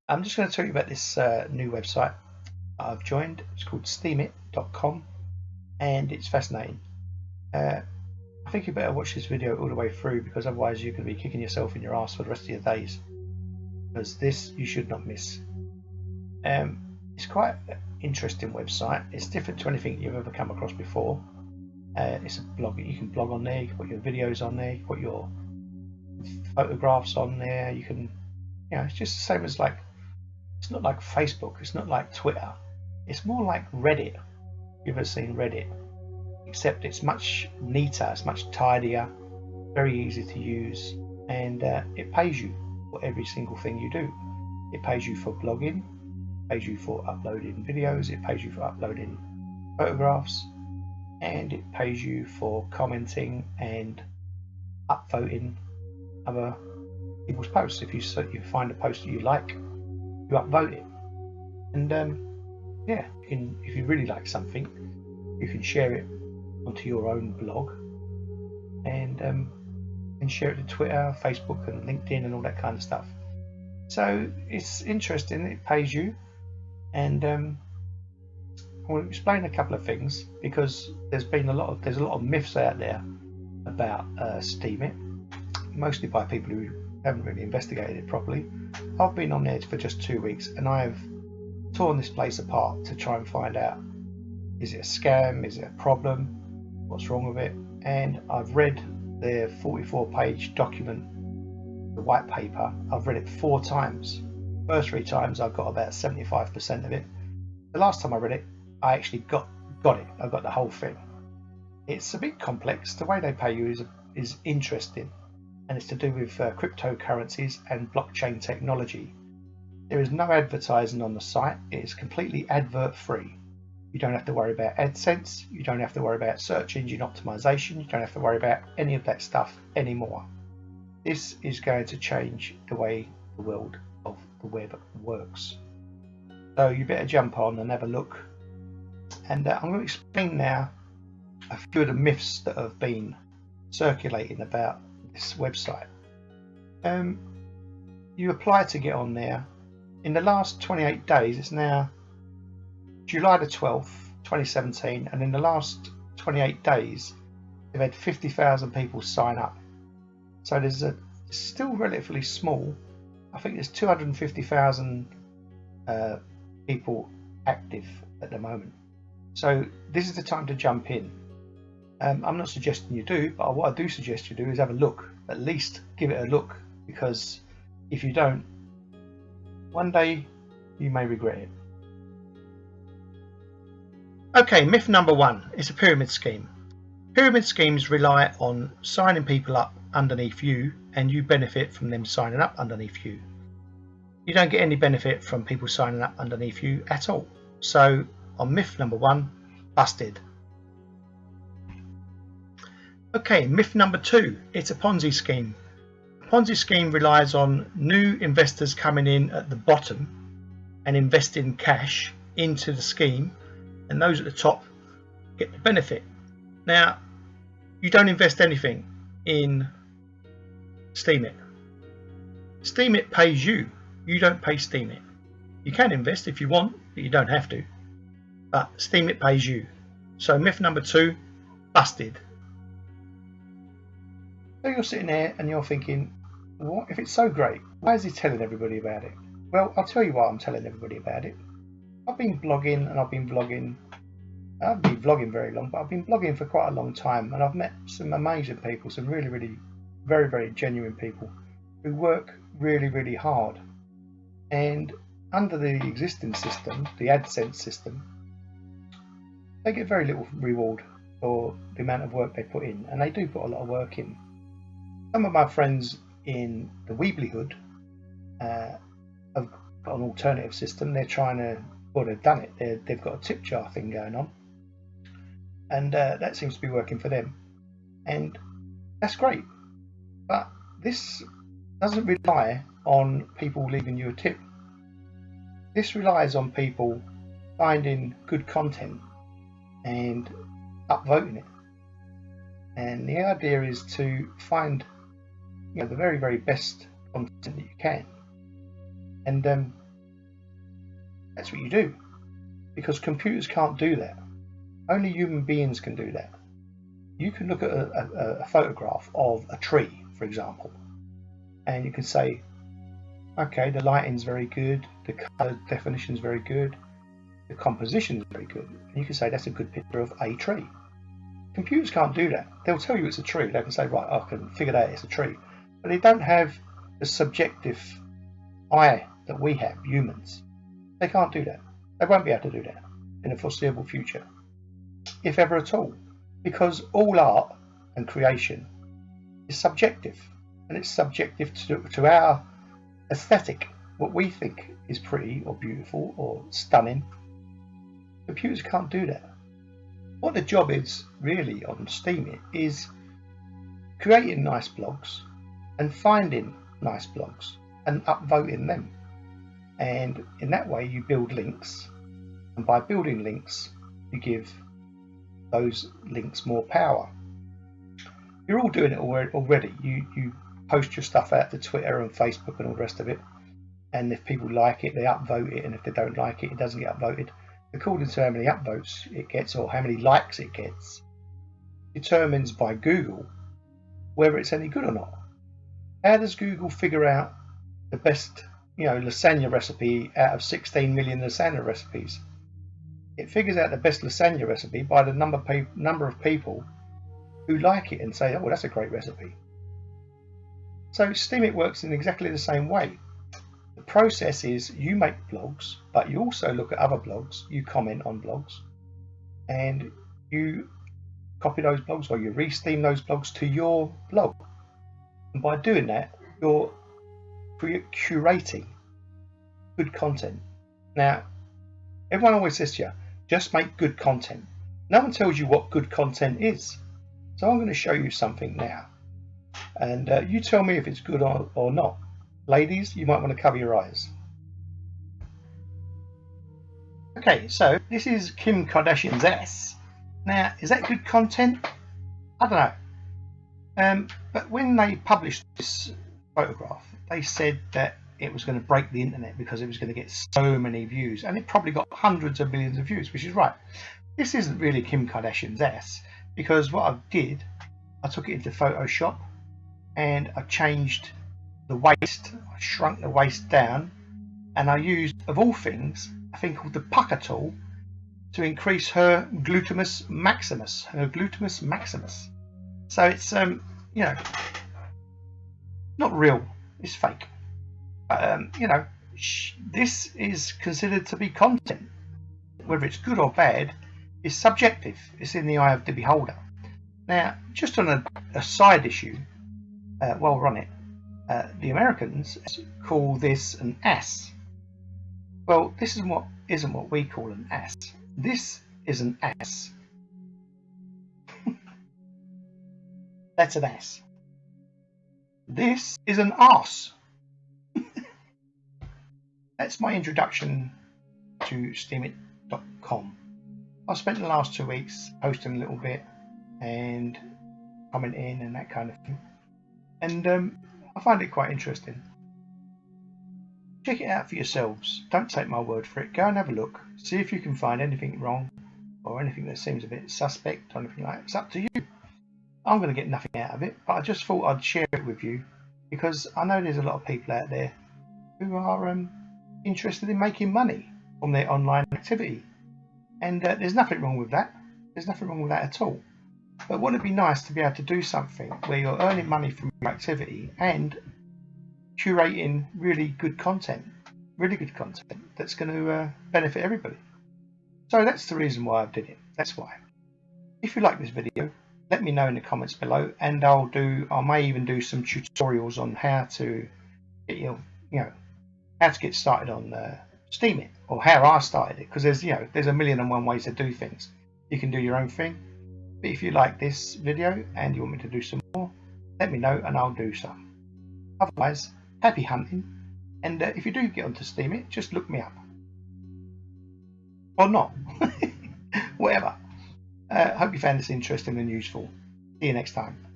I'm just going to tell you about this new website I've joined. It's called steemit.com and it's fascinating. I think you better watch this video all the way through, because otherwise you're going to be kicking yourself in your ass for the rest of your days, because this you should not miss. It's quite an interesting website. It's different to anything you've ever come across before. It's a blog. You can blog on there, you can put your videos on there, you can put your photographs on there. You can, it's just the same as it's not like Facebook, it's not like Twitter, it's more like Reddit. You've ever seen Reddit? Except it's much neater, it's much tidier, very easy to use, and it pays you for every single thing you do. It pays you for blogging, it pays you for uploading videos, it pays you for uploading photographs, and it pays you for commenting and upvoting other people's posts. If you find a post that you like, you upvote it, and if you really like something, you can share it onto your own blog and share it to Twitter, Facebook and LinkedIn and all that kind of stuff. So it's interesting. It pays you, and I want to explain a couple of things, because there's a lot of myths out there about Steemit, mostly by people who haven't really investigated it properly. I've been on there for just 2 weeks and I've torn this place apart to try and find out, is it a scam, is it a problem, what's wrong with it? And I've read their 44-page document, the white paper. I've read it 4 times. First 3 times I've got about 75% of it. The last time I read it, I actually got it. I got the whole thing. It's a bit complex. The way they pay you is interesting, and it's to do with cryptocurrencies and blockchain technology. There is no advertising on the site. It is completely advert free. You don't have to worry about AdSense, you don't have to worry about search engine optimization, you don't have to worry about any of that stuff anymore. This is going to change the way the world of the web works. So you better jump on and have a look. And I'm going to explain now a few of the myths that have been circulating about this website. You apply to get on there. In the last 28 days, it's now July the 12th, 2017, and in the last 28 days, they've had 50,000 people sign up. So it's still relatively small. I think there's 250,000 people active at the moment. So this is the time to jump in. I'm not suggesting you do, but what I do suggest you do is have a look. At least give it a look, because if you don't, one day you may regret it. Okay, myth number 1, it's a pyramid scheme. Pyramid schemes rely on signing people up underneath you, and you benefit from them signing up underneath you. You don't get any benefit from people signing up underneath you at all. So on myth number 1, busted. Okay, myth number 2, it's a Ponzi scheme. A Ponzi scheme relies on new investors coming in at the bottom and investing cash into the scheme, and those at the top get the benefit. Now, you don't invest anything in Steemit. Steemit pays you. You don't pay Steemit. You can invest if you want, but you don't have to. But Steemit pays you. So myth number 2, busted. So you're sitting there and you're thinking, what if it's so great? Why is he telling everybody about it? Well, I'll tell you why I'm telling everybody about it. I've been blogging and I've been vlogging. I haven't been vlogging very long, but I've been blogging for quite a long time, and I've met some amazing people, some really, really, very, very genuine people who work really, really hard. And under the existing system, the AdSense system, they get very little reward for the amount of work they put in, and they do put a lot of work in. Some of my friends in the Weeblyhood have got an alternative system. They're trying to, well, they've done it. They've got a tip jar thing going on, and that seems to be working for them, and that's great. But this doesn't rely on people leaving you a tip. This relies on people finding good content and upvoting it. And the idea is to find, the very, very best content that you can. And That's what you do, because computers can't do that. Only human beings can do that. You can look at a photograph of a tree, for example, and you can say, okay, the lighting's very good, the colour definition is very good, the composition is very good, and you can say that's a good picture of a tree. Computers can't do that. They'll tell you it's a tree. They can say, right, I can figure that it's a tree, but they don't have the subjective eye that we have, humans. They can't do that. They won't be able to do that in the foreseeable future, if ever at all, because all art and creation is subjective, and it's subjective to our aesthetic, what we think is pretty or beautiful or stunning. Computers can't do that. What the job is really on Steemit is creating nice blogs and finding nice blogs and upvoting them, and in that way you build links, and by building links you give those links more power. You're all doing it already. You post your stuff out to Twitter and Facebook and all the rest of it, and if people like it, they upvote it, and if they don't like it, it doesn't get upvoted. According to how many upvotes it gets or how many likes it gets, determines by Google whether it's any good or not. How does Google figure out the best, lasagna recipe out of 16 million lasagna recipes? It figures out the best lasagna recipe by the number of people who like it and say, oh, well, that's a great recipe. So Steemit works in exactly the same way. The process is you make blogs, but you also look at other blogs, you comment on blogs, and you copy those blogs or you re-steam those blogs to your blog. And by doing that, you're curating good content. Now, everyone always says to you, just make good content. No one tells you what good content is. So I'm going to show you something now, and you tell me if it's good or not. Ladies, you might want to cover your eyes. Okay, so this is Kim Kardashian's ass. Now, is that good content? I don't know. But when they published this photograph, they said that it was going to break the internet because it was going to get so many views, and it probably got hundreds of millions of views, which is right. This isn't really Kim Kardashian's ass, because what I did, I took it into Photoshop and I changed the waist, I shrunk the waist down, and I used, of all things, a thing called the pucker tool to increase her gluteus maximus. So it's not real, it's fake. But this is considered to be content. Whether it's good or bad is subjective. It's in the eye of the beholder. Now, just on a side issue, while we're on it, the Americans call this an ass. Well, this isn't what we call an ass. This is an ass. That's an ass. This is an arse. That's my introduction to Steemit.com. I've spent the last 2 weeks posting a little bit and commenting and that kind of thing, and I find it quite interesting. Check it out for yourselves. Don't take my word for it. Go and have a look. See if you can find anything wrong or anything that seems a bit suspect or anything like that. It's up to you. I'm going to get nothing out of it, but I just thought I'd share it with you because I know there's a lot of people out there who are interested in making money from their online activity, and there's nothing wrong with that. There's nothing wrong with that at all. But wouldn't it be nice to be able to do something where you're earning money from your activity and curating really good content that's going to benefit everybody? So that's the reason why I did it. That's why. If you like this video, let me know in the comments below, and I may even do some tutorials on how to get how to get started on Steemit, or how I started it, because there's a million and one ways to do things. You can do your own thing, but if you like this video and you want me to do some more, let me know and I'll do some. Otherwise, happy hunting, and if you do get onto Steemit, just look me up, or not. Whatever. Hope you found this interesting and useful. See you next time.